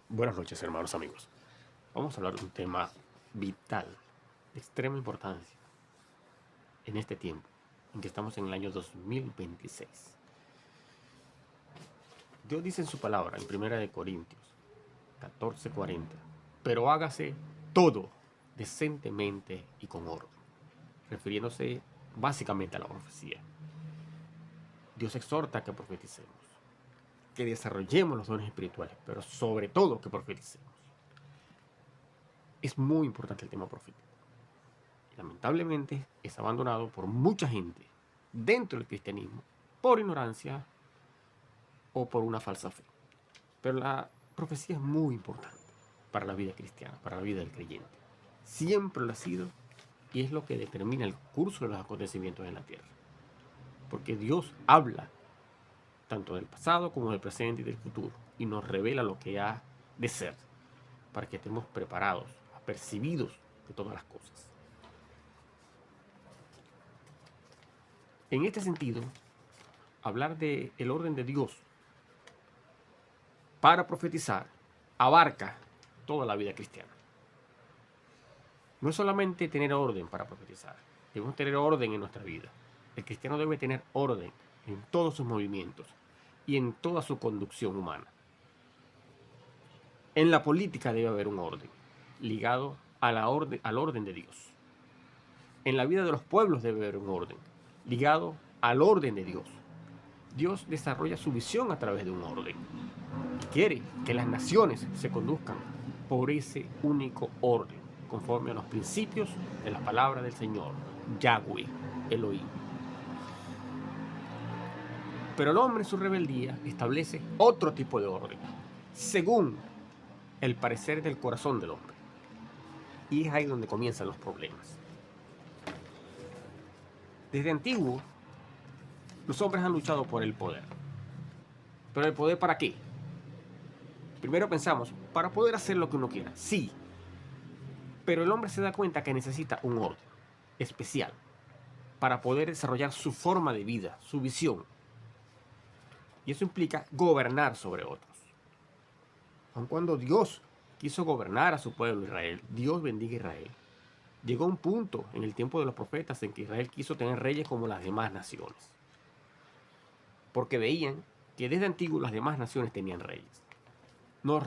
Buenas noches, hermanos amigos. Vamos a hablar de un tema vital, de extrema importancia en este tiempo, en que estamos en el año 2026. Dios dice en su palabra, en 1 Corintios 14:40, pero hágase todo decentemente y con orden, refiriéndose básicamente a la profecía. Dios exhorta a que profeticemos, que desarrollemos los dones espirituales, pero sobre todo que profeticemos. Es muy importante el tema profético. Lamentablemente es abandonado por mucha gente dentro del cristianismo por ignorancia o por una falsa fe. Pero la profecía es muy importante para la vida cristiana, para la vida del creyente. Siempre lo ha sido y es lo que determina el curso de los acontecimientos en la tierra. Porque Dios habla tanto del pasado como del presente y del futuro y nos revela lo que ha de ser para que estemos preparados, apercibidos de todas las cosas. En este sentido, hablar del orden de Dios para profetizar abarca toda la vida cristiana. No es solamente tener orden para profetizar, debemos tener orden en nuestra vida. El cristiano debe tener orden en todos sus movimientos y en toda su conducción humana. En la política debe haber un orden ligado a al orden de Dios. En la vida de los pueblos debe haber un orden ligado al orden de Dios. Dios desarrolla su visión a través de un orden y quiere que las naciones se conduzcan por ese único orden, conforme a los principios de la palabra del Señor, Yahweh, Elohim. Pero el hombre en su rebeldía establece otro tipo de orden, según el parecer del corazón del hombre. Y es ahí donde comienzan los problemas. Desde antiguo, los hombres han luchado por el poder. ¿Pero el poder para qué? Primero pensamos, para poder hacer lo que uno quiera, sí. Pero el hombre se da cuenta que necesita un orden especial para poder desarrollar su forma de vida, su visión. Y eso implica gobernar sobre otros. Aun cuando Dios quiso gobernar a su pueblo Israel, Dios bendiga a Israel, llegó un punto en el tiempo de los profetas en que Israel quiso tener reyes como las demás naciones. Porque veían que desde antiguo las demás naciones tenían reyes. Nos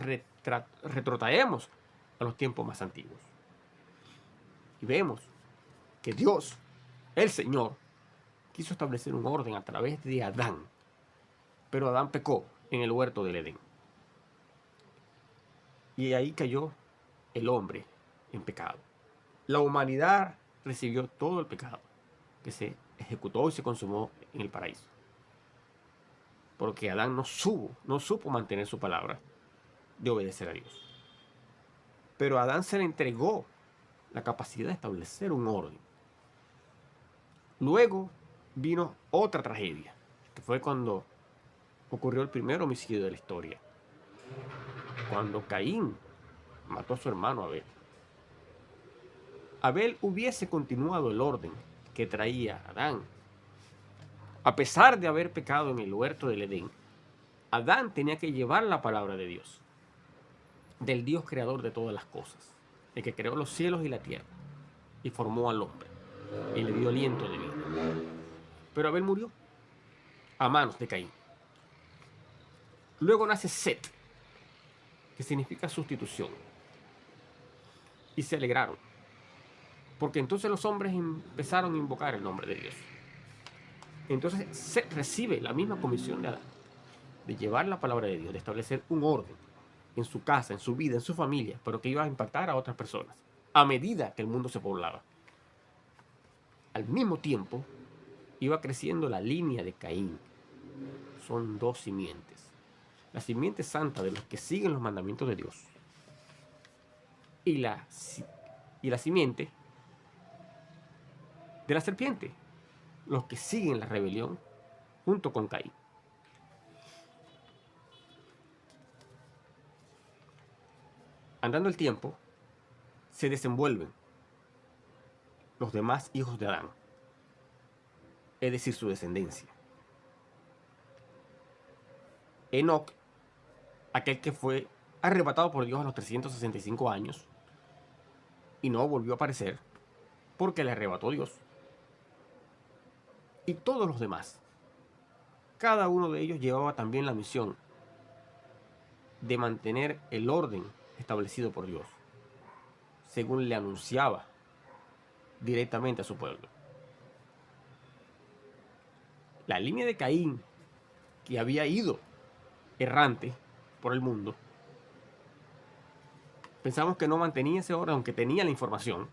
retrotraemos a los tiempos más antiguos. Y vemos que Dios, el Señor, quiso establecer un orden a través de Adán. Pero Adán pecó en el huerto del Edén. Y ahí cayó el hombre en pecado. La humanidad recibió todo el pecado que se ejecutó y se consumó en el paraíso. Porque Adán no supo mantener su palabra de obedecer a Dios. Pero a Adán se le entregó la capacidad de establecer un orden. Luego vino otra tragedia, que fue cuando ocurrió el primer homicidio de la historia. Cuando Caín mató a su hermano Abel. Abel hubiese continuado el orden que traía Adán. A pesar de haber pecado en el huerto del Edén, Adán tenía que llevar la palabra de Dios, del Dios creador de todas las cosas, el que creó los cielos y la tierra, y formó al hombre, y le dio aliento de vida. Pero Abel murió a manos de Caín. Luego nace Set, que significa sustitución, y se alegraron, porque entonces los hombres empezaron a invocar el nombre de Dios. Entonces Set recibe la misma comisión de Adán, de llevar la palabra de Dios, de establecer un orden en su casa, en su vida, en su familia, pero que iba a impactar a otras personas a medida que el mundo se poblaba. Al mismo tiempo, iba creciendo la línea de Caín. Son dos simientes. La simiente santa de los que siguen los mandamientos de Dios y la simiente de la serpiente, los que siguen la rebelión junto con Caín. Andando el tiempo, se desenvuelven los demás hijos de Adán, es decir, su descendencia. Enoc, aquel que fue arrebatado por Dios a los 365 años y no volvió a aparecer porque le arrebató Dios. Y todos los demás, cada uno de ellos llevaba también la misión de mantener el orden establecido por Dios, según le anunciaba directamente a su pueblo. La línea de Caín, que había ido errante por el mundo, pensamos que no mantenía ese orden, aunque tenía la información,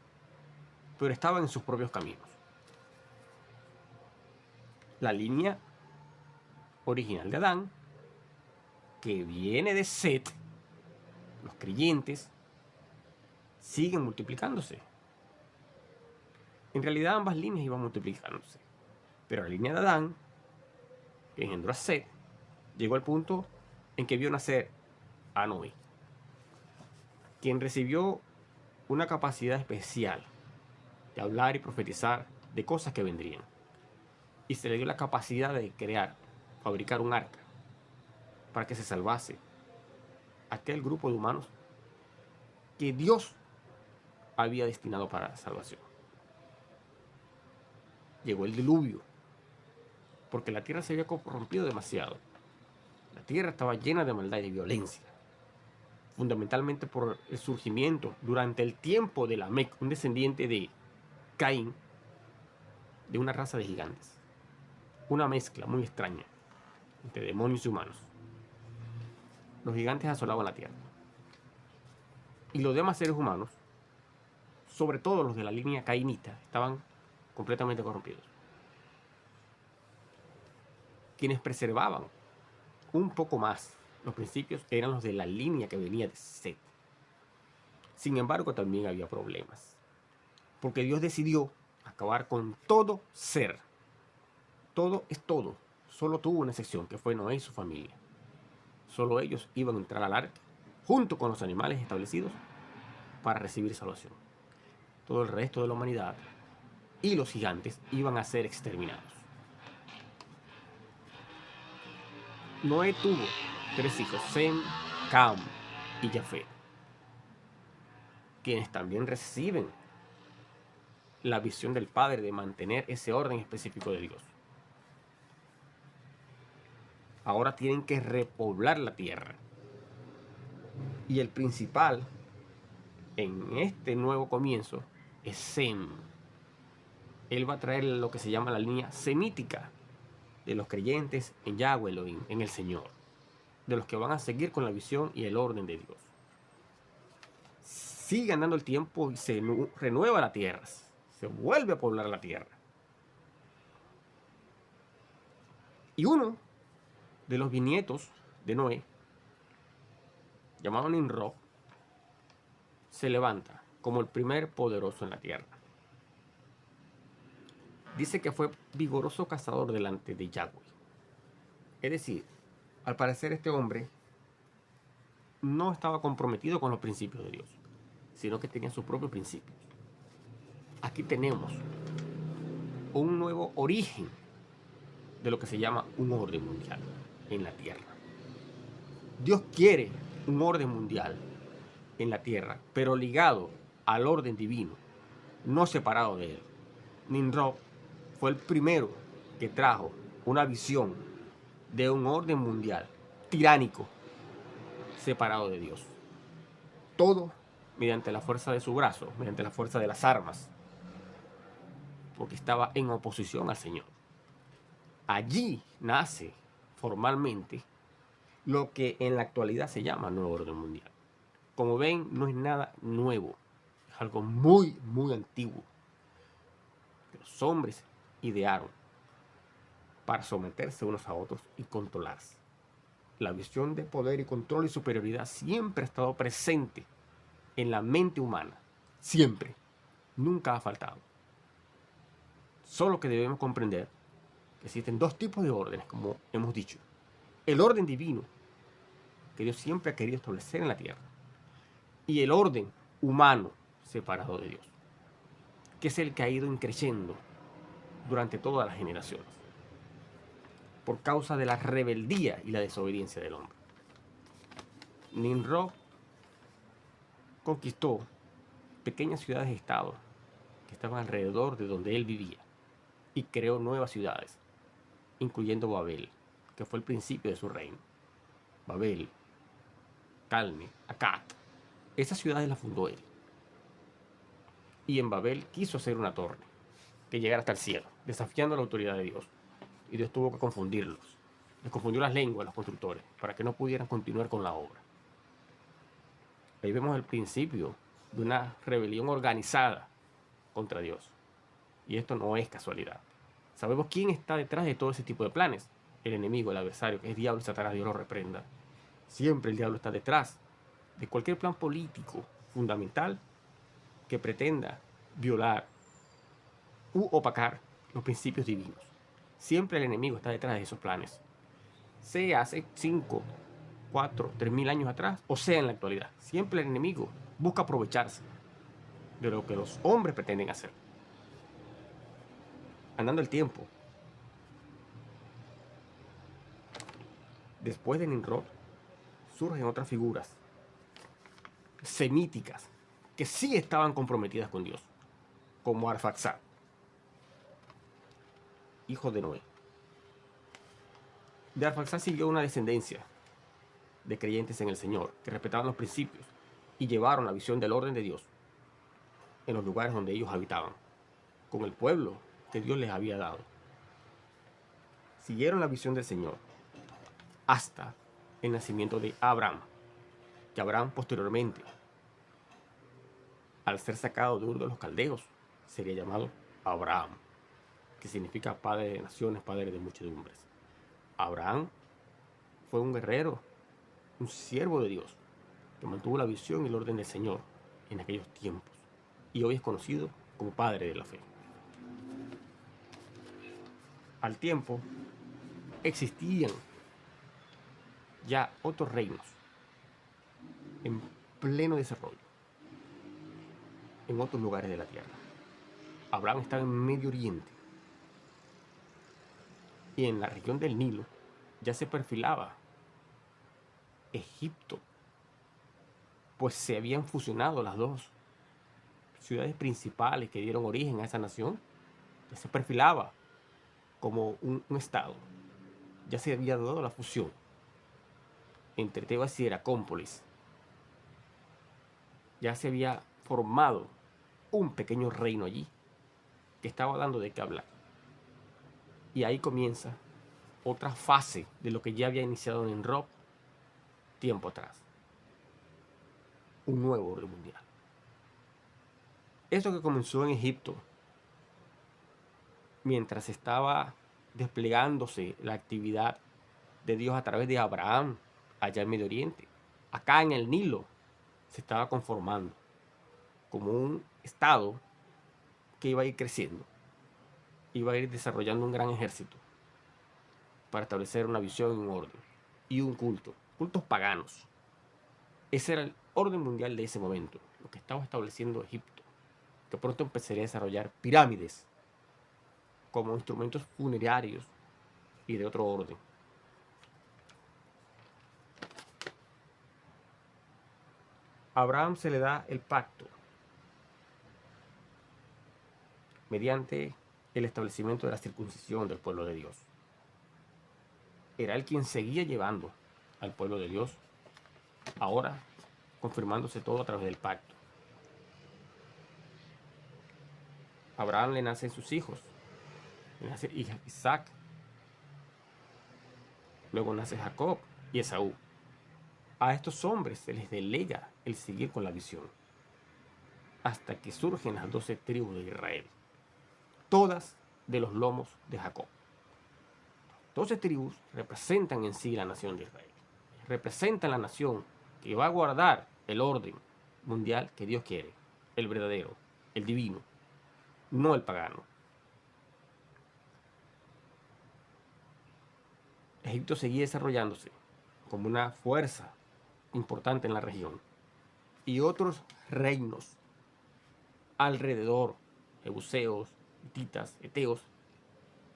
pero estaba en sus propios caminos. La línea original de Adán, que viene de Set, los creyentes, siguen multiplicándose. En realidad ambas líneas iban multiplicándose, pero la línea de Adán, que engendró a Set, llegó al punto en que vio nacer a Noé, quien recibió una capacidad especial de hablar y profetizar de cosas que vendrían. Y se le dio la capacidad de crear, fabricar un arca para que se salvase aquel grupo de humanos que Dios había destinado para la salvación. Llegó el diluvio, porque la tierra se había corrompido demasiado. La tierra estaba llena de maldad y de violencia, fundamentalmente por el surgimiento durante el tiempo de Lamec, un descendiente de Caín, de una raza de gigantes. Una mezcla muy extraña entre demonios y humanos. Los gigantes asolaban la tierra. Y los demás seres humanos, sobre todo los de la línea cainita, estaban completamente corrompidos. Quienes preservaban un poco más los principios eran los de la línea que venía de Set. Sin embargo, también había problemas, porque Dios decidió acabar con todo ser. Todo es todo. Solo tuvo una excepción, que fue Noé y su familia. Solo ellos iban a entrar al arca, junto con los animales establecidos, para recibir salvación. Todo el resto de la humanidad y los gigantes iban a ser exterminados. Noé tuvo 3 hijos, Sem, Cam y Jafet, quienes también reciben la visión del Padre de mantener ese orden específico de Dios. Ahora tienen que repoblar la tierra. Y el principal en este nuevo comienzo es Sem. Él va a traer lo que se llama la línea semítica de los creyentes en Yahweh Elohim, en el Señor, de los que van a seguir con la visión y el orden de Dios. Sigue andando el tiempo y se renueva la tierra, se vuelve a poblar la tierra. Y uno de los bisnietos de Noé, llamado Nimrod, se levanta como el primer poderoso en la tierra. Dice que fue vigoroso cazador delante de Yahweh. Es decir, al parecer este hombre no estaba comprometido con los principios de Dios, sino que tenía sus propios principios. Aquí tenemos un nuevo origen de lo que se llama un orden mundial en la tierra. Dios quiere un orden mundial en la tierra, pero ligado al orden divino, no separado de él. Nimrod fue el primero que trajo una visión de un orden mundial tiránico, separado de Dios. Todo mediante la fuerza de su brazo, mediante la fuerza de las armas, porque estaba en oposición al Señor. Allí nace formalmente lo que en la actualidad se llama nuevo orden mundial. Como ven, no es nada nuevo, es algo muy, muy antiguo que los hombres idearon para someterse unos a otros y controlarse. La visión de poder y control y superioridad siempre ha estado presente en la mente humana, siempre, nunca ha faltado. Solo que debemos comprender que existen 2 tipos de órdenes, como hemos dicho. El orden divino, que Dios siempre ha querido establecer en la tierra, y el orden humano separado de Dios, que es el que ha ido increciendo durante todas las generaciones, por causa de la rebeldía y la desobediencia del hombre. Nimrod conquistó pequeñas ciudades-estado que estaban alrededor de donde él vivía y creó nuevas ciudades, incluyendo Babel, que fue el principio de su reino. Babel, Calne, Akkad, esas ciudades las fundó él. Y en Babel quiso hacer una torre que llegara hasta el cielo, desafiando la autoridad de Dios. Y Dios tuvo que confundirlos. Les confundió las lenguas a los constructores para que no pudieran continuar con la obra. Ahí vemos el principio de una rebelión organizada contra Dios. Y esto no es casualidad. Sabemos quién está detrás de todo ese tipo de planes. El enemigo, el adversario, que es diablo y Satanás, Dios lo reprenda. Siempre el diablo está detrás de cualquier plan político fundamental que pretenda violar u opacar los principios divinos. Siempre el enemigo está detrás de esos planes. Sea hace 5, 4, 3.000 años atrás o sea en la actualidad. Siempre el enemigo busca aprovecharse de lo que los hombres pretenden hacer. Andando el tiempo, después de Nimrod, surgen otras figuras semíticas que sí estaban comprometidas con Dios, como Arfaxad, hijo de Noé. De Arfaxad siguió una descendencia de creyentes en el Señor, que respetaban los principios y llevaron la visión del orden de Dios en los lugares donde ellos habitaban, con el pueblo que Dios les había dado. Siguieron la visión del Señor hasta el nacimiento de Abraham, que Abraham posteriormente, al ser sacado de Ur de los Caldeos, sería llamado Abraham, que significa padre de naciones, padre de muchedumbres. Abraham fue un guerrero, un siervo de Dios, que mantuvo la visión y el orden del Señor en aquellos tiempos, y hoy es conocido como padre de la fe. Al tiempo, existían ya otros reinos en pleno desarrollo en otros lugares de la tierra. Abraham estaba en Medio Oriente y en la región del Nilo ya se perfilaba Egipto, pues se habían fusionado las dos ciudades principales que dieron origen a esa nación. Ya se perfilaba como un estado. Ya se había dado la fusión entre Tebas y Heracómpolis. Ya se había formado un pequeño reino allí que estaba dando de qué hablar. Y ahí comienza otra fase de lo que ya había iniciado en Rob tiempo atrás. Un nuevo orden mundial. Esto que comenzó en Egipto, mientras estaba desplegándose la actividad de Dios a través de Abraham allá en Medio Oriente, acá en el Nilo se estaba conformando como un estado que iba a ir creciendo, iba a ir desarrollando un gran ejército para establecer una visión y un orden y un culto, cultos paganos. Ese era el orden mundial de ese momento, lo que estaba estableciendo Egipto, que pronto empezaría a desarrollar pirámides como instrumentos funerarios y de otro orden. A Abraham se le da el pacto mediante el establecimiento de la circuncisión del pueblo de Dios. Era él quien seguía llevando al pueblo de Dios, ahora confirmándose todo a través del pacto. A Abraham le nacen sus hijos, le nace Isaac, luego nace Jacob y Esaú. A estos hombres se les delega el seguir con la visión, hasta que surgen las 12 tribus de Israel, todas de los lomos de Jacob. 12 tribus representan en sí la nación de Israel. Representan la nación que va a guardar el orden mundial que Dios quiere. El verdadero, el divino, no el pagano. Egipto seguía desarrollándose como una fuerza importante en la región. Y otros reinos alrededor, jebuseos, hititas, eteos,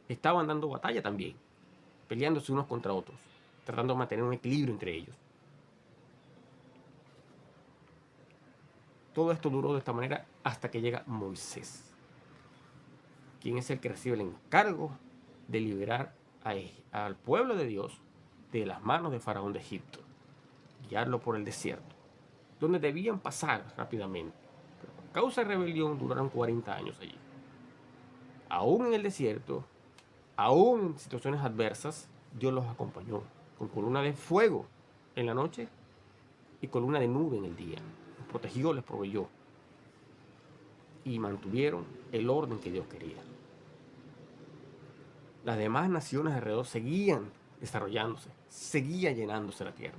estaban dando batalla también, peleándose unos contra otros, tratando de mantener un equilibrio entre ellos. Todo esto duró de esta manera hasta que llega Moisés, quien es el que recibe el encargo de liberar al pueblo de Dios de las manos de Faraón de Egipto, guiarlo por el desierto, donde debían pasar rápidamente. Pero por causa de rebelión duraron 40 años allí. Aún en el desierto, aún en situaciones adversas, Dios los acompañó con columna de fuego en la noche y columna de nube en el día. Los protegió, les proveyó y mantuvieron el orden que Dios quería. Las demás naciones alrededor seguían desarrollándose, seguía llenándose la tierra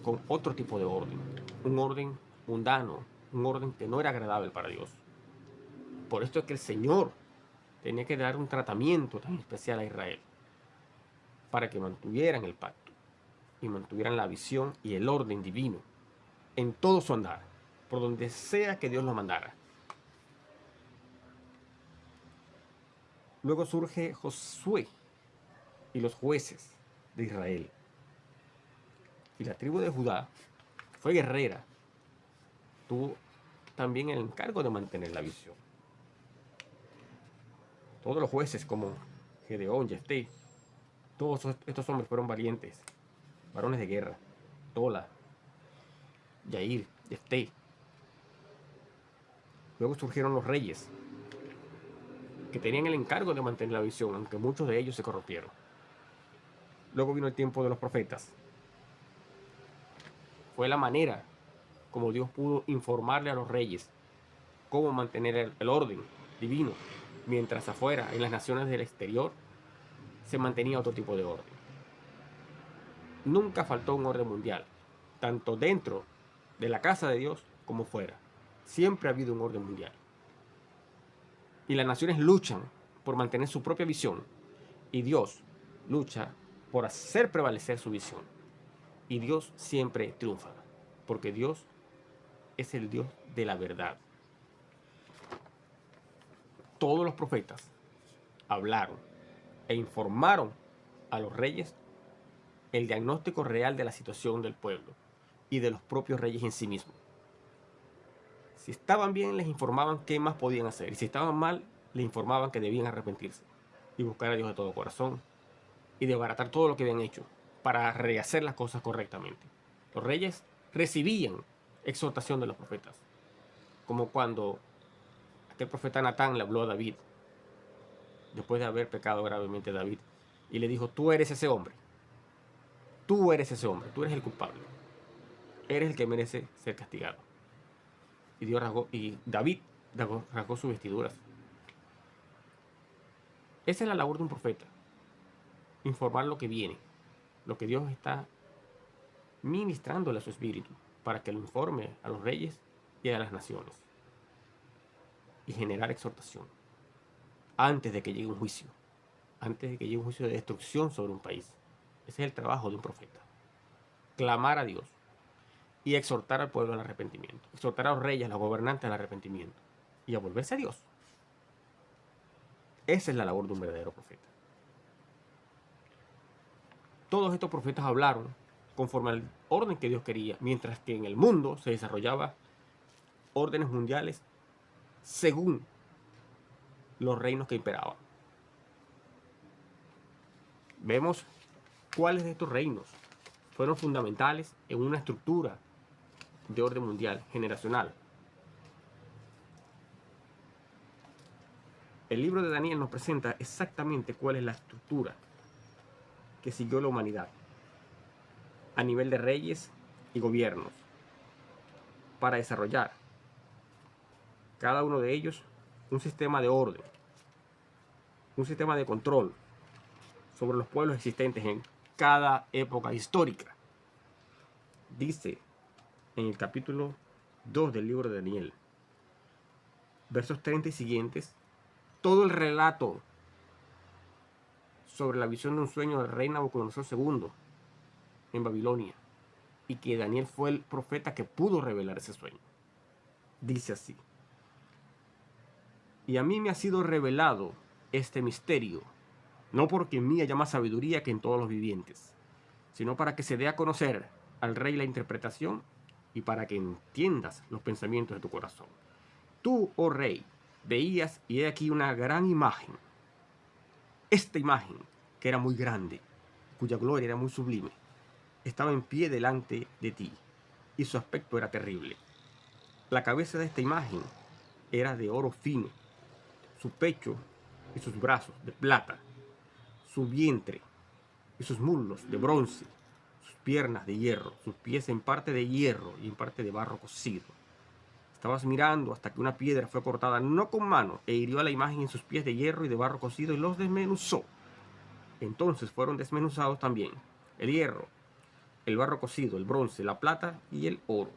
con otro tipo de orden, un orden mundano, un orden que no era agradable para Dios. Por esto es que el Señor tenía que dar un tratamiento tan especial a Israel para que mantuvieran el pacto y mantuvieran la visión y el orden divino en todo su andar, por donde sea que Dios los mandara. Luego surge Josué y los jueces de Israel. Y la tribu de Judá fue guerrera, tuvo también el encargo de mantener la visión. Todos los jueces como Gedeón, Jefté, todos estos hombres fueron valientes, varones de guerra. Tola, Yair, Jefté. Luego surgieron los reyes, que tenían el encargo de mantener la visión, aunque muchos de ellos se corrompieron. Luego vino el tiempo de los profetas. Fue la manera como Dios pudo informarle a los reyes cómo mantener el orden divino, mientras afuera, en las naciones del exterior, se mantenía otro tipo de orden. Nunca faltó un orden mundial, tanto dentro de la casa de Dios como fuera. Siempre ha habido un orden mundial. Y las naciones luchan por mantener su propia visión, y Dios lucha por hacer prevalecer su visión. Y Dios siempre triunfa, porque Dios es el Dios de la verdad. Todos los profetas hablaron e informaron a los reyes el diagnóstico real de la situación del pueblo y de los propios reyes en sí mismos. Si estaban bien, les informaban qué más podían hacer, y si estaban mal, les informaban que debían arrepentirse y buscar a Dios de todo corazón y desbaratar todo lo que habían hecho para rehacer las cosas correctamente. Los reyes recibían exhortación de los profetas, como cuando aquel profeta Natán le habló a David después de haber pecado gravemente David y le dijo: tú eres ese hombre, tú eres ese hombre, tú eres el culpable, eres el que merece ser castigado. Y David rasgó sus vestiduras. Esa es la labor de un profeta: informar lo que viene, lo que Dios está ministrándole a su espíritu, para que lo informe a los reyes y a las naciones, y generar exhortación antes de que llegue un juicio, antes de que llegue un juicio de destrucción sobre un país. Ese es el trabajo de un profeta: clamar a Dios y exhortar al pueblo al arrepentimiento, exhortar a los reyes, a los gobernantes al arrepentimiento y a volverse a Dios. Esa es la labor de un verdadero profeta. Todos estos profetas hablaron conforme al orden que Dios quería, mientras que en el mundo se desarrollaba órdenes mundiales según los reinos que imperaban. Vemos cuáles de estos reinos fueron fundamentales en una estructura de orden mundial generacional. El libro de Daniel nos presenta exactamente cuál es la estructura que siguió la humanidad a nivel de reyes y gobiernos para desarrollar cada uno de ellos un sistema de orden, un sistema de control sobre los pueblos existentes en cada época histórica. Dice en el capítulo 2 del libro de Daniel, versos 30 y siguientes, todo el relato sobre la visión de un sueño del rey Nabucodonosor II en Babilonia, y que Daniel fue el profeta que pudo revelar ese sueño. Dice así: y a mí me ha sido revelado este misterio, no porque en mí haya más sabiduría que en todos los vivientes, sino para que se dé a conocer al rey la interpretación y para que entiendas los pensamientos de tu corazón. Tú, oh rey, veías y he aquí una gran imagen. Esta imagen, que era muy grande, cuya gloria era muy sublime, estaba en pie delante de ti, y su aspecto era terrible. La cabeza de esta imagen era de oro fino, su pecho y sus brazos de plata, su vientre y sus muslos de bronce, sus piernas de hierro, sus pies en parte de hierro y en parte de barro cocido. Estabas mirando hasta que una piedra fue cortada no con mano e hirió a la imagen en sus pies de hierro y de barro cocido y los desmenuzó. Entonces fueron desmenuzados también el hierro, el barro cocido, el bronce, la plata y el oro.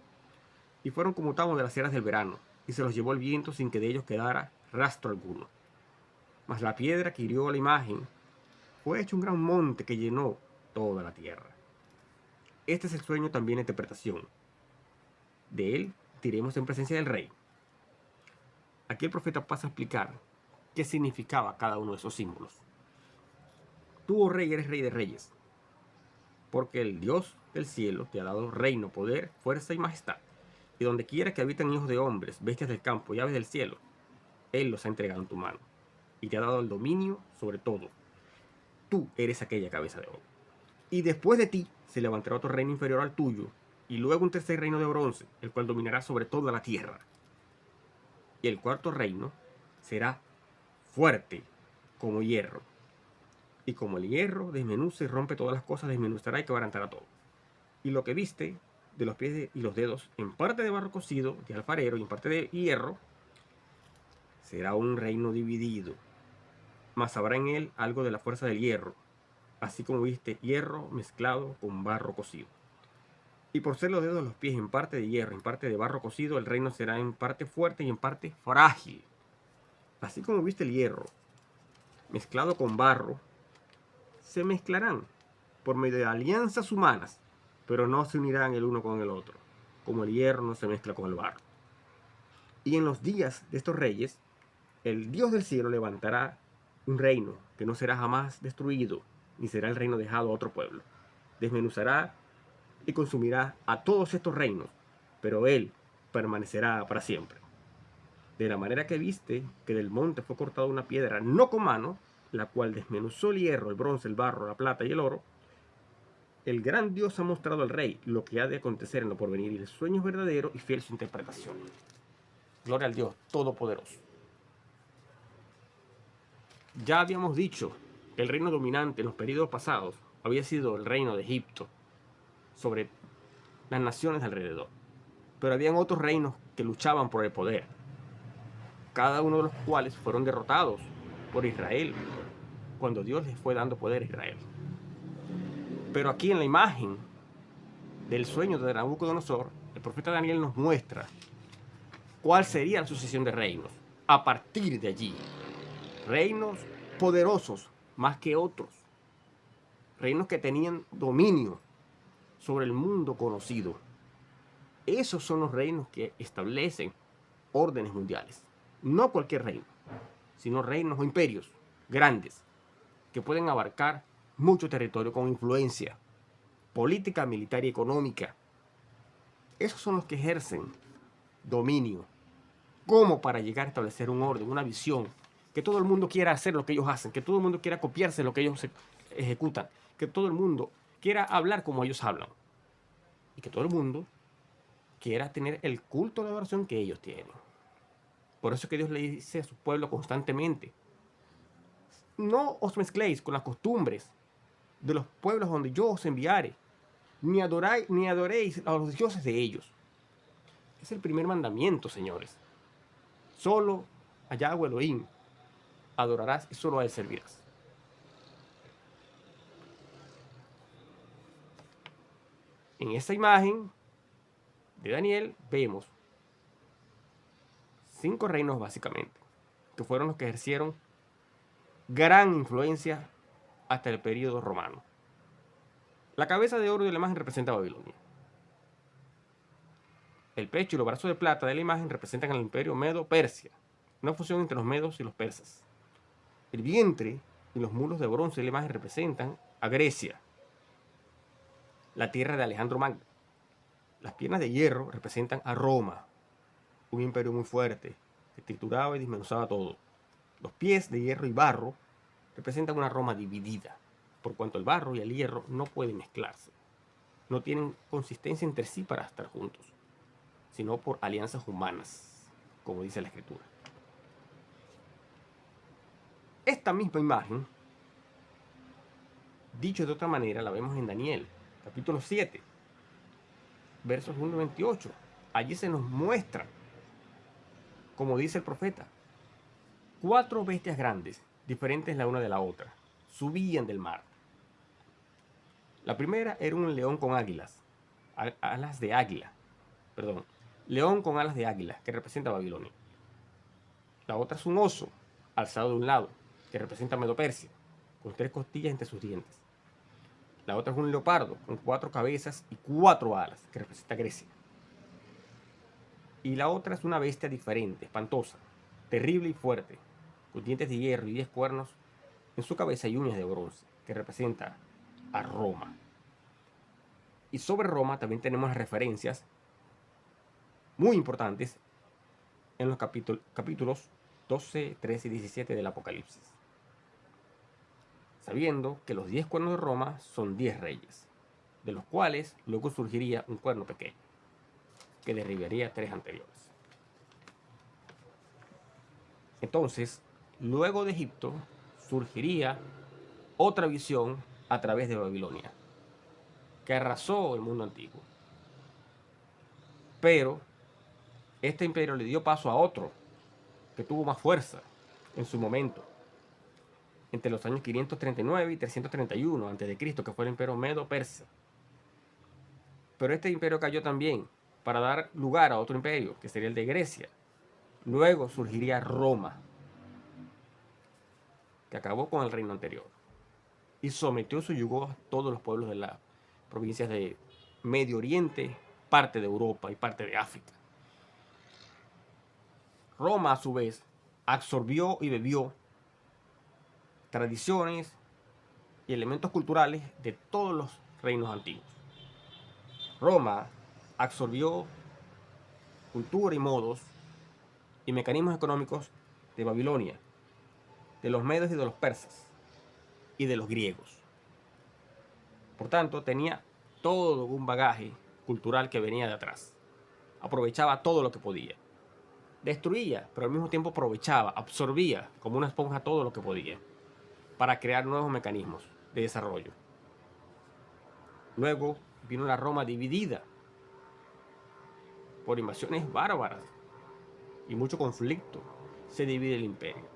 Y fueron como tamo de las eras del verano, y se los llevó el viento sin que de ellos quedara rastro alguno. Mas la piedra que hirió a la imagen fue hecho un gran monte que llenó toda la tierra. Este es el sueño también de interpretación. De él diremos en presencia del rey. Aquí el profeta pasa a explicar qué significaba cada uno de esos símbolos. Tú, oh rey, eres rey de reyes, porque el Dios del cielo te ha dado reino, poder, fuerza y majestad. Y donde quiera que habitan hijos de hombres, bestias del campo y aves del cielo, Él los ha entregado en tu mano, y te ha dado el dominio sobre todo. Tú eres aquella cabeza de oro. Y después de ti se levantará otro reino inferior al tuyo, y luego un tercer reino de bronce, el cual dominará sobre toda la tierra. Y el cuarto reino será fuerte como hierro. Y como el hierro desmenuza y rompe todas las cosas, desmenuzará y quebrantará todo. Y lo que viste de los pies y los dedos, en parte de barro cocido, de alfarero, y en parte de hierro, será un reino dividido. Mas habrá en él algo de la fuerza del hierro, así como viste hierro mezclado con barro cocido. Y por ser los dedos de los pies en parte de hierro, en parte de barro cocido, el reino será en parte fuerte y en parte frágil. Así como viste el hierro mezclado con barro, se mezclarán por medio de alianzas humanas, pero no se unirán el uno con el otro, como el hierro no se mezcla con el barro. Y en los días de estos reyes, el Dios del cielo levantará un reino que no será jamás destruido, ni será el reino dejado a otro pueblo. Desmenuzará y consumirá a todos estos reinos, pero él permanecerá para siempre. De la manera que viste que del monte fue cortada una piedra no con mano, la cual desmenuzó el hierro, el bronce, el barro, la plata y el oro, el gran Dios ha mostrado al rey lo que ha de acontecer en lo porvenir, y el sueño es verdadero y fiel su interpretación. Gloria al Dios Todopoderoso. Ya habíamos dicho que el reino dominante en los periodos pasados había sido el reino de Egipto sobre las naciones alrededor. Pero habían otros reinos que luchaban por el poder, cada uno de los cuales fueron derrotados por Israel cuando Dios les fue dando poder a Israel. Pero aquí en la imagen del sueño de Nabucodonosor, el profeta Daniel nos muestra cuál sería la sucesión de reinos a partir de allí. Reinos poderosos más que otros, reinos que tenían dominio sobre el mundo conocido. Esos son los reinos que establecen órdenes mundiales. No cualquier reino, sino reinos o imperios grandes que pueden abarcar mucho territorio con influencia política, militar y económica. Esos son los que ejercen dominio, como para llegar a establecer un orden, una visión, que todo el mundo quiera hacer lo que ellos hacen, que todo el mundo quiera copiarse lo que ellos ejecutan, que todo el mundo quiera hablar como ellos hablan, y que todo el mundo quiera tener el culto de adoración que ellos tienen. Por eso es que Dios le dice a su pueblo constantemente: no os mezcléis con las costumbres de los pueblos donde yo os enviare, ni adoréis a los dioses de ellos. Es el primer mandamiento, señores. Solo a Yahweh Elohim adorarás y solo a él servirás. En esta imagen de Daniel vemos 5 reinos básicamente, que fueron los que ejercieron gran influencia hasta el período romano. La cabeza de oro de la imagen representa a Babilonia. El pecho y los brazos de plata de la imagen representan al imperio Medo-Persia, una fusión entre los medos y los persas. El vientre y los mulos de bronce de la imagen representan a Grecia, la tierra de Alejandro Magno. Las piernas de hierro representan a Roma, un imperio muy fuerte, que trituraba y desmenuzaba todo. Los pies de hierro y barro representan una Roma dividida, por cuanto el barro y el hierro no pueden mezclarse. No tienen consistencia entre sí para estar juntos, sino por alianzas humanas, como dice la Escritura. Esta misma imagen, dicho de otra manera, la vemos en Daniel, capítulo 7, versos 1 y 28. Allí se nos muestra, como dice el profeta, 4 bestias grandes, diferentes la una de la otra, subían del mar. La primera era un león con alas de águila, perdón, león con alas de águila, que representa a Babilonia. La otra es un oso, alzado de un lado, que representa a Medo-Persia, con 3 costillas entre sus dientes. La otra es un leopardo, con 4 cabezas y 4 alas, que representa a Grecia. Y la otra es una bestia diferente, espantosa, terrible y fuerte, con dientes de hierro y 10 cuernos en su cabeza y uñas de bronce, que representa a Roma. Y sobre Roma también tenemos referencias muy importantes en los capítulos 12, 13 y 17 del Apocalipsis, sabiendo que los 10 cuernos de Roma son 10 reyes, de los cuales luego surgiría un cuerno pequeño, que derribaría 3 anteriores. Entonces, luego de Egipto, surgiría otra visión a través de Babilonia, que arrasó el mundo antiguo. Pero este imperio le dio paso a otro, que tuvo más fuerza en su momento, entre los años 539 y 331 a.C., que fue el imperio Medo-Persa. Pero este imperio cayó también para dar lugar a otro imperio, que sería el de Grecia. Luego surgiría Roma, que acabó con el reino anterior y sometió su yugo a todos los pueblos de las provincias de Medio Oriente, parte de Europa y parte de África. Roma, a su vez, absorbió y bebió tradiciones y elementos culturales de todos los reinos antiguos. Roma absorbió cultura y modos y mecanismos económicos de Babilonia, de los medios y de los persas y de los griegos. Por tanto, tenía todo un bagaje cultural que venía de atrás. Aprovechaba todo lo que podía. Destruía, pero al mismo tiempo aprovechaba, absorbía como una esponja todo lo que podía para crear nuevos mecanismos de desarrollo. Luego vino la Roma dividida por invasiones bárbaras y mucho conflicto. Se divide el imperio.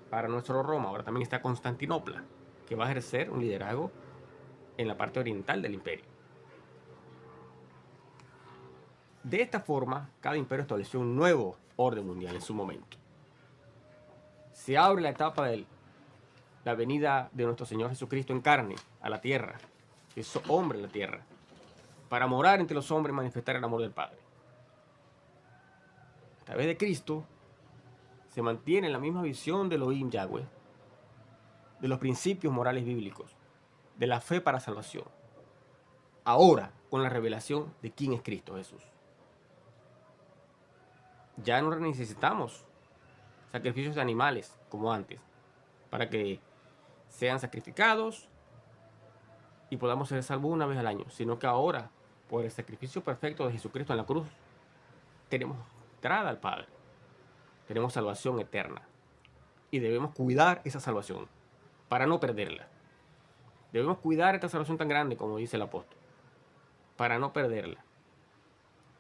Para no solo Roma, ahora también está Constantinopla, que va a ejercer un liderazgo en la parte oriental del imperio. De esta forma, cada imperio estableció un nuevo orden mundial en su momento. Se abre la etapa de la venida de nuestro Señor Jesucristo en carne a la tierra, que es hombre en la tierra, para morar entre los hombres y manifestar el amor del Padre. A través de Cristo se mantiene la misma visión de Elohim Yahweh, de los principios morales bíblicos, de la fe para salvación. Ahora, con la revelación de quién es Cristo Jesús. Ya no necesitamos sacrificios de animales como antes, para que sean sacrificados y podamos ser salvos una vez al año, sino que ahora, por el sacrificio perfecto de Jesucristo en la cruz, tenemos entrada al Padre, tenemos salvación eterna y debemos cuidar esa salvación para no perderla. Debemos cuidar esta salvación tan grande como dice el apóstol, para no perderla.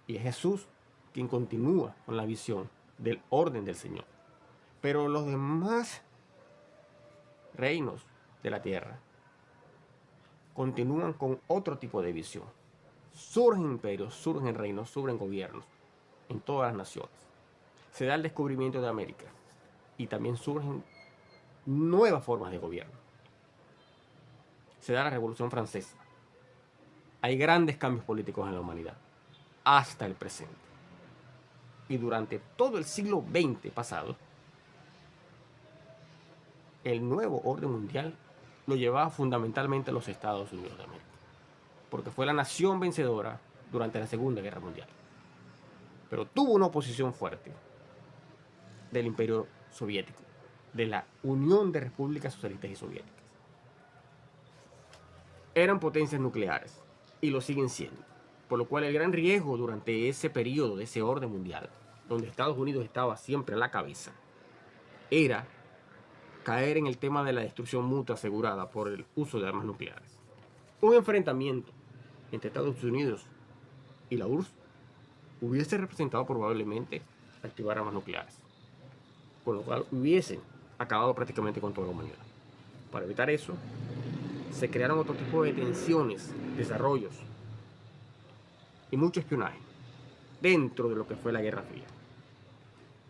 Y es Jesús quien continúa con la visión del orden del Señor. Pero los demás reinos de la tierra continúan con otro tipo de visión. Surgen imperios, surgen reinos, surgen gobiernos en todas las naciones. Se da el descubrimiento de América y también surgen nuevas formas de gobierno. Se da la Revolución Francesa. Hay grandes cambios políticos en la humanidad hasta el presente. Y durante todo el siglo XX pasado, el nuevo orden mundial lo llevaba fundamentalmente a los Estados Unidos de América, porque fue la nación vencedora durante la Segunda Guerra Mundial. Pero tuvo una oposición fuerte del Imperio Soviético, de la Unión de Repúblicas Socialistas y Soviéticas. Eran potencias nucleares y lo siguen siendo. Por lo cual el gran riesgo durante ese periodo de ese orden mundial, donde Estados Unidos estaba siempre a la cabeza, era caer en el tema de la destrucción mutua asegurada por el uso de armas nucleares. Un enfrentamiento entre Estados Unidos y la URSS hubiese representado probablemente activar armas nucleares, con lo cual hubiesen acabado prácticamente con toda la humanidad. Para evitar eso, se crearon otro tipo de tensiones, desarrollos y mucho espionaje dentro de lo que fue la Guerra Fría.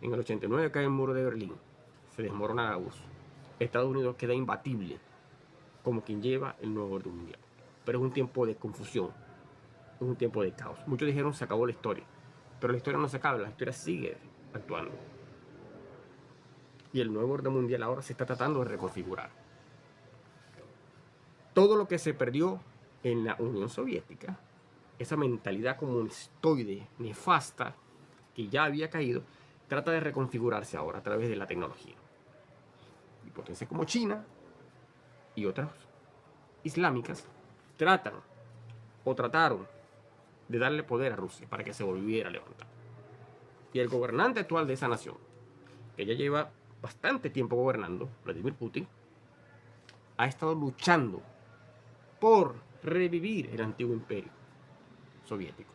En el 89 cae el muro de Berlín, se desmorona la URSS. Estados Unidos queda imbatible como quien lleva el nuevo orden mundial. Pero es un tiempo de confusión, es un tiempo de caos. Muchos dijeron se acabó la historia, pero la historia no se acaba, la historia sigue actuando. Y el nuevo orden mundial ahora se está tratando de reconfigurar. Todo lo que se perdió en la Unión Soviética, esa mentalidad comunistoide, nefasta, que ya había caído, trata de reconfigurarse ahora a través de la tecnología. Y potencias como China y otras islámicas trataron de darle poder a Rusia para que se volviera a levantar. Y el gobernante actual de esa nación, que ya lleva bastante tiempo gobernando, Vladimir Putin, ha estado luchando por revivir el antiguo imperio soviético.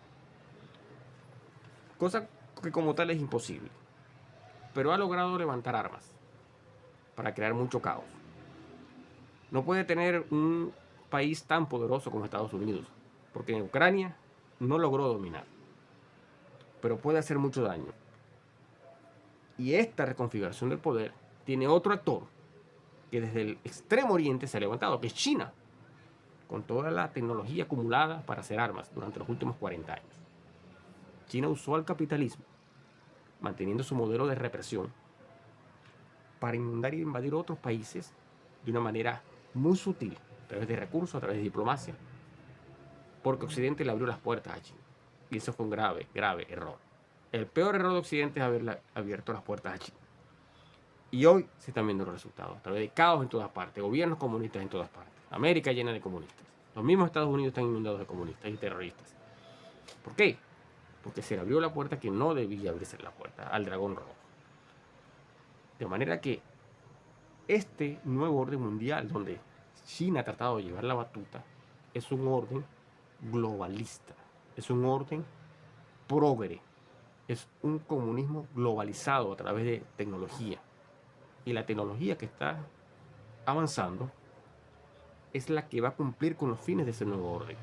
Cosa que como tal es imposible. Pero ha logrado levantar armas para crear mucho caos. No puede tener un país tan poderoso como Estados Unidos, porque en Ucrania no logró dominar, pero puede hacer mucho daño. Y esta reconfiguración del poder tiene otro actor que desde el extremo oriente se ha levantado, que es China, con toda la tecnología acumulada para hacer armas durante los últimos 40 años. China usó al capitalismo, manteniendo su modelo de represión, para inundar y invadir otros países de una manera muy sutil, a través de recursos, a través de diplomacia, porque Occidente le abrió las puertas a China. Y eso fue un grave, grave error. El peor error de Occidente es haberle abierto las puertas a China. Y hoy se están viendo los resultados, a través de caos en todas partes, gobiernos comunistas en todas partes, América llena de comunistas. Los mismos Estados Unidos están inundados de comunistas y terroristas. ¿Por qué? Porque se le abrió la puerta que no debía abrirse la puerta, al dragón rojo. De manera que este nuevo orden mundial, donde China ha tratado de llevar la batuta, es un orden globalista, es un orden progre, es un comunismo globalizado a través de tecnología. Y la tecnología que está avanzando es la que va a cumplir con los fines de ese nuevo orden,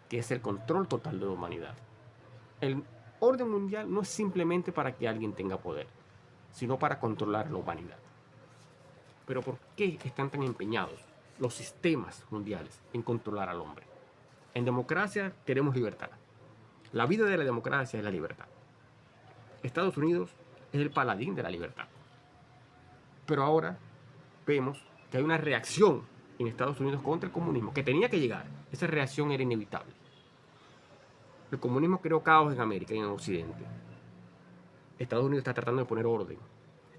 que es el control total de la humanidad. El orden mundial no es simplemente para que alguien tenga poder, sino para controlar la humanidad. Pero ¿por qué están tan empeñados los sistemas mundiales en controlar al hombre? En democracia queremos libertad. La vida de la democracia es la libertad. Estados Unidos es el paladín de la libertad. Pero ahora vemos que hay una reacción en Estados Unidos contra el comunismo que tenía que llegar. Esa reacción era inevitable. El comunismo creó caos en América y en Occidente. Estados Unidos está tratando de poner orden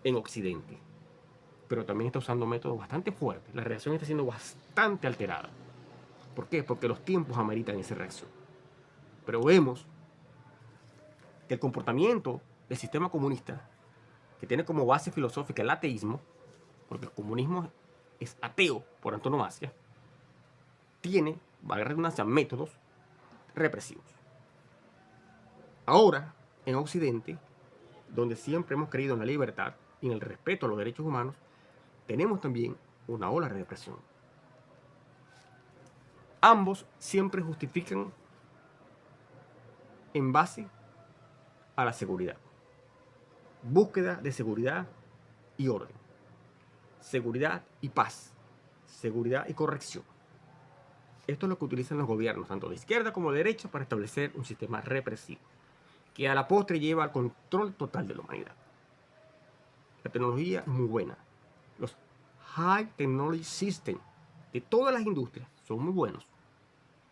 en Occidente, pero también está usando métodos bastante fuertes. La reacción está siendo bastante alterada. ¿Por qué? Porque los tiempos ameritan esa reacción. Pero vemos que el comportamiento del sistema comunista, que tiene como base filosófica el ateísmo, porque el comunismo es ateo por antonomasia, tiene, valga la redundancia, métodos represivos. Ahora, en Occidente, donde siempre hemos creído en la libertad y en el respeto a los derechos humanos, tenemos también una ola de represión. Ambos siempre justifican en base a la seguridad. Búsqueda de seguridad y orden. Seguridad y paz. Seguridad y corrección. Esto es lo que utilizan los gobiernos, tanto de izquierda como de derecha, para establecer un sistema represivo, que a la postre lleva al control total de la humanidad. La tecnología es muy buena. Los High Technology Systems de todas las industrias son muy buenos.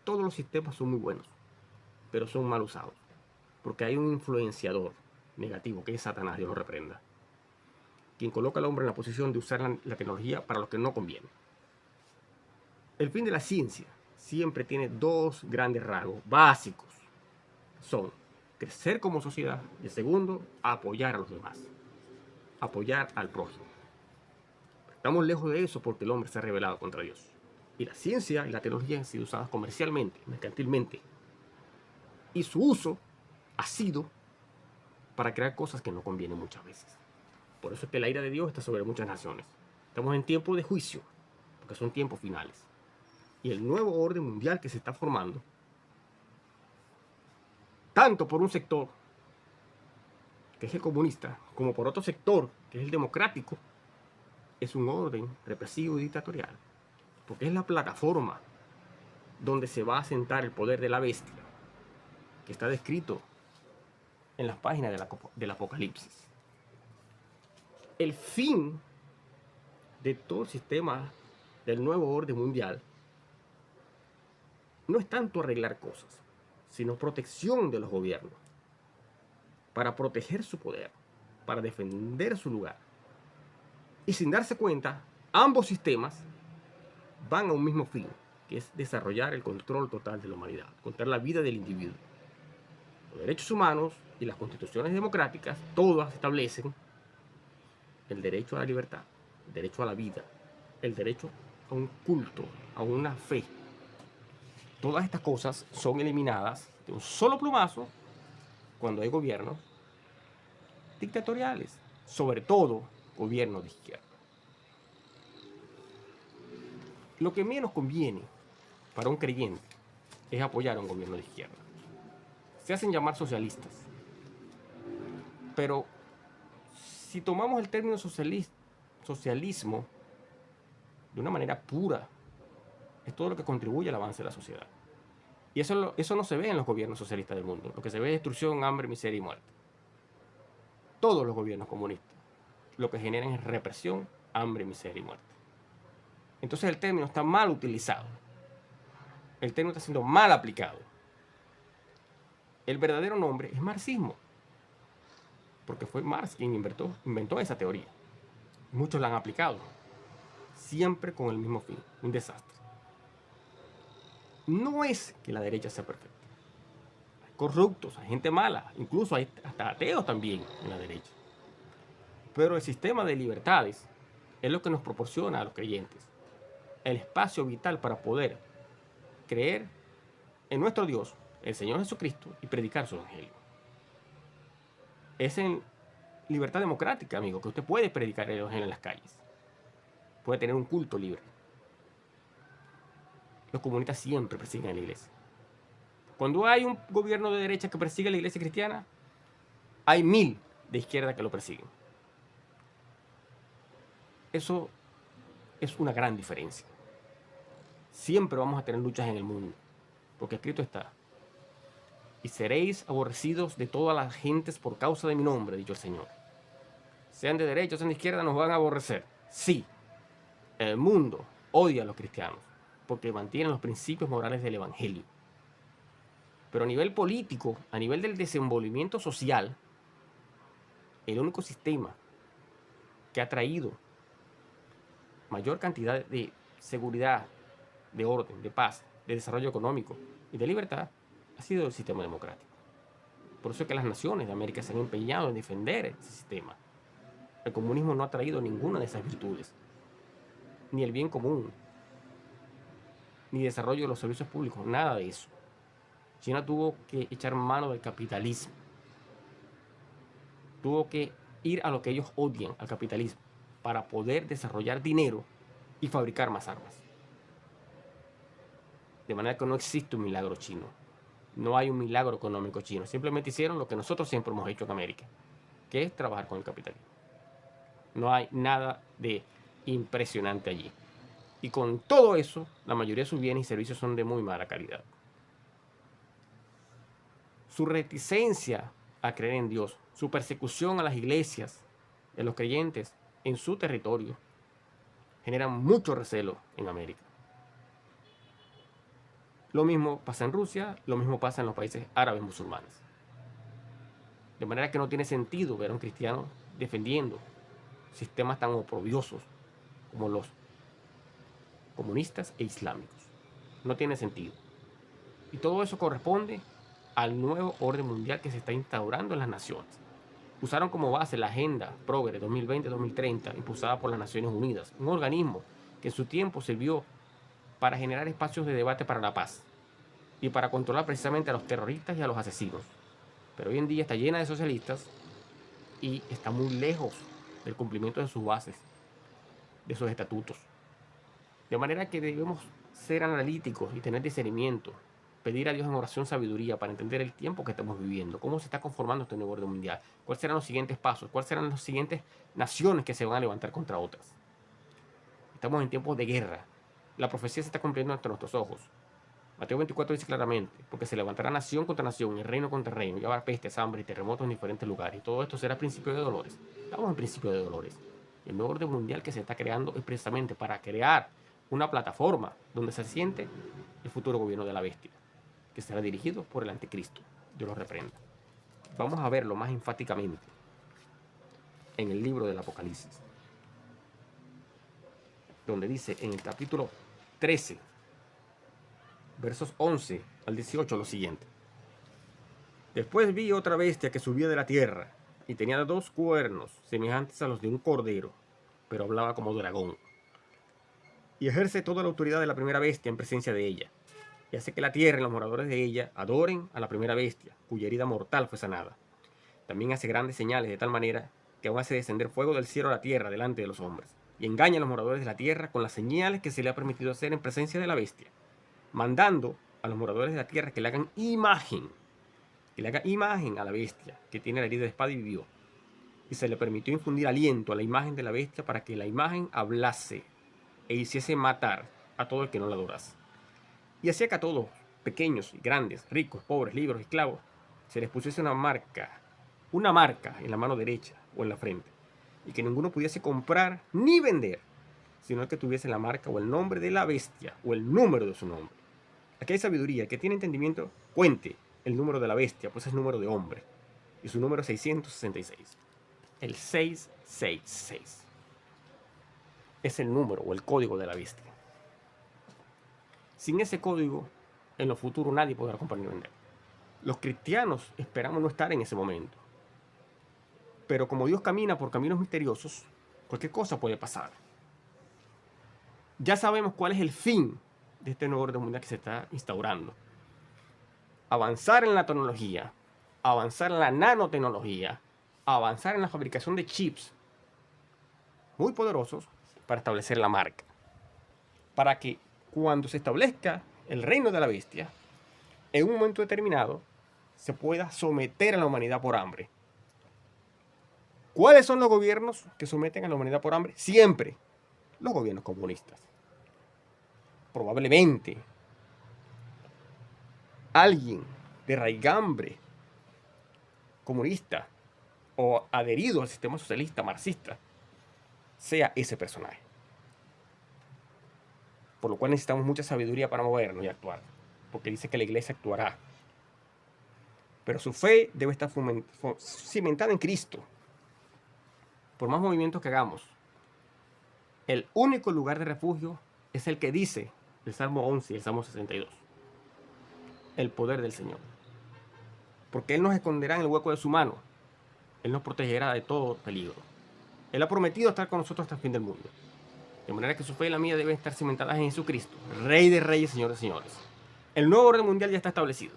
Todos los sistemas son muy buenos. pero son mal usados. Porque hay un influenciador negativo, que es Satanás, Dios lo reprenda, quien coloca al hombre en la posición de usar la tecnología para lo que no conviene. El fin de la ciencia siempre tiene dos grandes rasgos básicos. Son crecer como sociedad y el segundo, apoyar a los demás. Apoyar al prójimo. Estamos lejos de eso porque el hombre se ha rebelado contra Dios. Y la ciencia y la tecnología han sido usadas comercialmente, mercantilmente. Y su uso ha sido para crear cosas que no convienen muchas veces. Por eso es que la ira de Dios está sobre muchas naciones. Estamos en tiempo de juicio, porque son tiempos finales. Y el nuevo orden mundial que se está formando, tanto por un sector, que es el comunista, como por otro sector, que es el democrático, es un orden represivo y dictatorial. Porque es la plataforma donde se va a sentar el poder de la bestia, que está descrito en las páginas del Apocalipsis. El fin de todo el sistema del nuevo orden mundial no es tanto arreglar cosas, sino protección de los gobiernos, para proteger su poder, para defender su lugar. Y sin darse cuenta, ambos sistemas van a un mismo fin, que es desarrollar el control total de la humanidad, controlar la vida del individuo. Los derechos humanos y las constituciones democráticas, todas establecen el derecho a la libertad, el derecho a la vida, el derecho a un culto, a una fe. Todas estas cosas son eliminadas de un solo plumazo cuando hay gobiernos dictatoriales, sobre todo gobiernos de izquierda. Lo que menos conviene para un creyente es apoyar a un gobierno de izquierda. Se hacen llamar socialistas, pero si tomamos el término socialismo de una manera pura, es todo lo que contribuye al avance de la sociedad. Y eso no se ve en los gobiernos socialistas del mundo. Lo que se ve es destrucción, hambre, miseria y muerte. Todos los gobiernos comunistas lo que generan es represión, hambre, miseria y muerte. Entonces el término está mal utilizado. El término está siendo mal aplicado. El verdadero nombre es marxismo, porque fue Marx quien inventó esa teoría. Muchos la han aplicado, siempre con el mismo fin, un desastre. No es que la derecha sea perfecta. Hay corruptos, hay gente mala, incluso hay hasta ateos también en la derecha. Pero el sistema de libertades es lo que nos proporciona a los creyentes el espacio vital para poder creer en nuestro Dios, el Señor Jesucristo, y predicar su evangelio. Es en libertad democrática, amigo, que usted puede predicar el evangelio en las calles. Puede tener un culto libre. Los comunistas siempre persiguen a la iglesia. Cuando hay un gobierno de derecha que persigue a la iglesia cristiana, hay 1000 de izquierda que lo persiguen. Eso es una gran diferencia. Siempre vamos a tener luchas en el mundo, porque escrito está: y seréis aborrecidos de todas las gentes por causa de mi nombre, dicho el Señor. Sean de derecha o sean de izquierda, nos van a aborrecer. Sí, el mundo odia a los cristianos, porque mantienen los principios morales del evangelio. Pero a nivel político, a nivel del desenvolvimiento social, el único sistema que ha traído mayor cantidad de seguridad, de orden, de paz, de desarrollo económico y de libertad ha sido el sistema democrático. Por eso es que las naciones de América se han empeñado en defender ese sistema. El comunismo no ha traído ninguna de esas virtudes, ni el bien común, ni desarrollo de los servicios públicos, nada de eso. China tuvo que echar mano del capitalismo. Tuvo que ir a lo que ellos odian, al capitalismo, para poder desarrollar dinero y fabricar más armas. De manera que no existe un milagro chino. No hay un milagro económico chino. Simplemente hicieron lo que nosotros siempre hemos hecho en América, que es trabajar con el capitalismo. No hay nada de impresionante allí. Y con todo eso, la mayoría de sus bienes y servicios son de muy mala calidad. Su reticencia a creer en Dios, su persecución a las iglesias, de los creyentes en su territorio, generan mucho recelo en América. Lo mismo pasa en Rusia, lo mismo pasa en los países árabes musulmanes. De manera que no tiene sentido ver a un cristiano defendiendo sistemas tan oprobiosos como los comunistas e islámicos. No tiene sentido. Y todo eso corresponde al nuevo orden mundial que se está instaurando en las naciones. Usaron como base la Agenda Progre 2020-2030 impulsada por las Naciones Unidas, un organismo que en su tiempo sirvió para generar espacios de debate para la paz y para controlar precisamente a los terroristas y a los asesinos. Pero hoy en día está llena de socialistas y está muy lejos del cumplimiento de sus bases, de sus estatutos. De manera que debemos ser analíticos y tener discernimiento, pedir a Dios en oración sabiduría para entender el tiempo que estamos viviendo, cómo se está conformando este nuevo orden mundial, cuáles serán los siguientes pasos, cuáles serán las siguientes naciones que se van a levantar contra otras. Estamos en tiempos de guerra. La profecía se está cumpliendo ante nuestros ojos. Mateo 24 dice claramente, porque se levantará nación contra nación y reino contra reino, y habrá pestes, hambre y terremotos en diferentes lugares. Y todo esto será principio de dolores. Estamos en principio de dolores. El nuevo orden mundial que se está creando es precisamente para crear una plataforma donde se asiente el futuro gobierno de la bestia, que será dirigido por el anticristo. Dios lo reprenda. Vamos a verlo más enfáticamente en el libro del Apocalipsis, donde dice en el capítulo 13, versos 11 al 18, lo siguiente. Después vi otra bestia que subía de la tierra y tenía 2 cuernos semejantes a los de un cordero, pero hablaba como dragón. Y ejerce toda la autoridad de la primera bestia en presencia de ella, y hace que la tierra y los moradores de ella adoren a la primera bestia, cuya herida mortal fue sanada. También hace grandes señales de tal manera que aún hace descender fuego del cielo a la tierra delante de los hombres, y engaña a los moradores de la tierra con las señales que se le ha permitido hacer en presencia de la bestia, mandando a los moradores de la tierra que le hagan imagen a la bestia que tiene la herida de espada y vivió. Y se le permitió infundir aliento a la imagen de la bestia para que la imagen hablase e hiciese matar a todo el que no la adorase. Y hacía que a todos, pequeños y grandes, ricos, pobres, libres, esclavos, se les pusiese una marca en la mano derecha o en la frente, y que ninguno pudiese comprar ni vender, sino que tuviese la marca o el nombre de la bestia o el número de su nombre. Aquí hay sabiduría. El que tiene entendimiento, cuente el número de la bestia, pues es número de hombre, y su número es 666. El 666 es el número o el código de la bestia. Sin ese código, en lo futuro nadie podrá comprar ni vender. Los cristianos esperamos no estar en ese momento. Pero como Dios camina por caminos misteriosos, cualquier cosa puede pasar. Ya sabemos cuál es el fin de este nuevo orden mundial que se está instaurando. Avanzar en la tecnología, avanzar en la nanotecnología, avanzar en la fabricación de chips muy poderosos para establecer la marca. Para que cuando se establezca el reino de la bestia, en un momento determinado, se pueda someter a la humanidad por hambre. ¿Cuáles son los gobiernos que someten a la humanidad por hambre? Siempre los gobiernos comunistas. Probablemente alguien de raigambre comunista o adherido al sistema socialista marxista sea ese personaje. Por lo cual necesitamos mucha sabiduría para movernos y actuar, porque dice que la iglesia actuará. Pero su fe debe estar cimentada en Cristo. Por más movimientos que hagamos, el único lugar de refugio es el que dice el Salmo 11 y el Salmo 62. El poder del Señor. Porque Él nos esconderá en el hueco de su mano. Él nos protegerá de todo peligro. Él ha prometido estar con nosotros hasta el fin del mundo. De manera que su fe y la mía deben estar cimentadas en Jesucristo, Rey de Reyes, Señor de Señores. El nuevo orden mundial ya está establecido.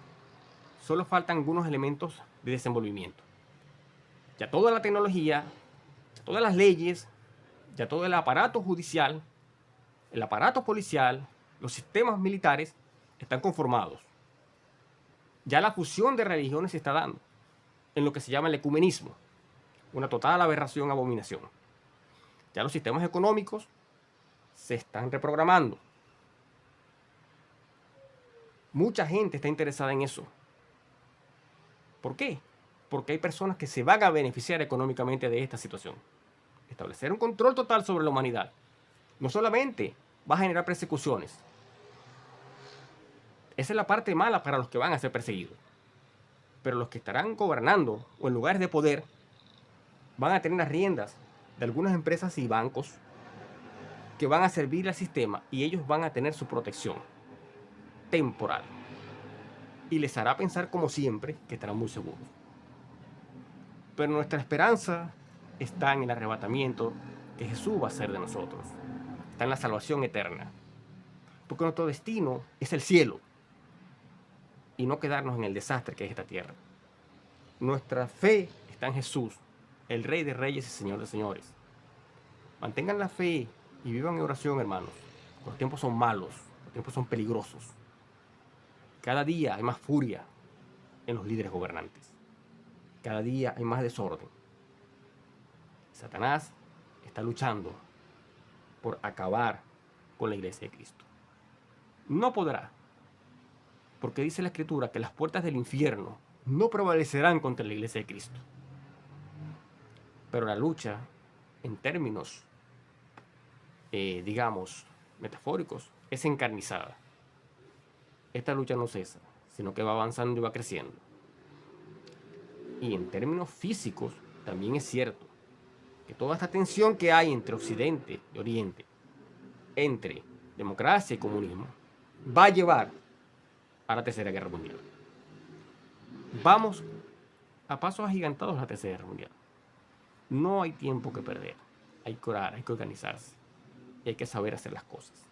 Solo faltan algunos elementos de desenvolvimiento. Ya toda la tecnología, ya todas las leyes, ya todo el aparato judicial, el aparato policial, los sistemas militares están conformados. Ya la fusión de religiones se está dando en lo que se llama el ecumenismo, una total aberración, abominación. Ya los sistemas económicos se están reprogramando. Mucha gente está interesada en eso. ¿Por qué? Porque hay personas que se van a beneficiar económicamente de esta situación. Establecer un control total sobre la humanidad no solamente va a generar persecuciones, Esa es la parte mala para los que van a ser perseguidos. Pero los que estarán gobernando o en lugares de poder van a tener las riendas de algunas empresas y bancos que van a servir al sistema y ellos van a tener su protección temporal. Y les hará pensar, como siempre, que estarán muy seguros. Pero nuestra esperanza está en el arrebatamiento que Jesús va a hacer de nosotros. Está en la salvación eterna. Porque nuestro destino es el cielo y no quedarnos en el desastre que es esta tierra. Nuestra fe está en Jesús, el Rey de Reyes y Señor de Señores. Mantengan la fe y vivan en oración, hermanos. Los tiempos son malos, los tiempos son peligrosos. Cada día hay más furia en los líderes gobernantes. Cada día hay más desorden. Satanás está luchando por acabar con la iglesia de Cristo. No podrá, porque dice la Escritura que las puertas del infierno no prevalecerán contra la iglesia de Cristo. Pero la lucha, en términos, digamos, metafóricos, es encarnizada. Esta lucha no cesa, sino que va avanzando y va creciendo. Y en términos físicos, también es cierto que toda esta tensión que hay entre Occidente y Oriente, entre democracia y comunismo, va a llevar a la Tercera Guerra Mundial. Vamos a pasos agigantados a la Tercera Guerra Mundial. No hay tiempo que perder. Hay que orar, hay que organizarse. Y hay que saber hacer las cosas.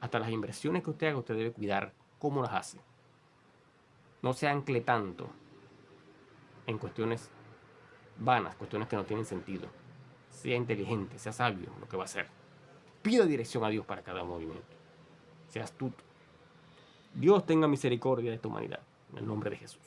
Hasta las inversiones que usted haga, usted debe cuidar cómo las hace. No se ancle tanto en cuestiones vanas, cuestiones que no tienen sentido. Sea inteligente, sea sabio en lo que va a hacer. Pida dirección a Dios para cada movimiento. Sea astuto. Dios tenga misericordia de esta humanidad. En el nombre de Jesús.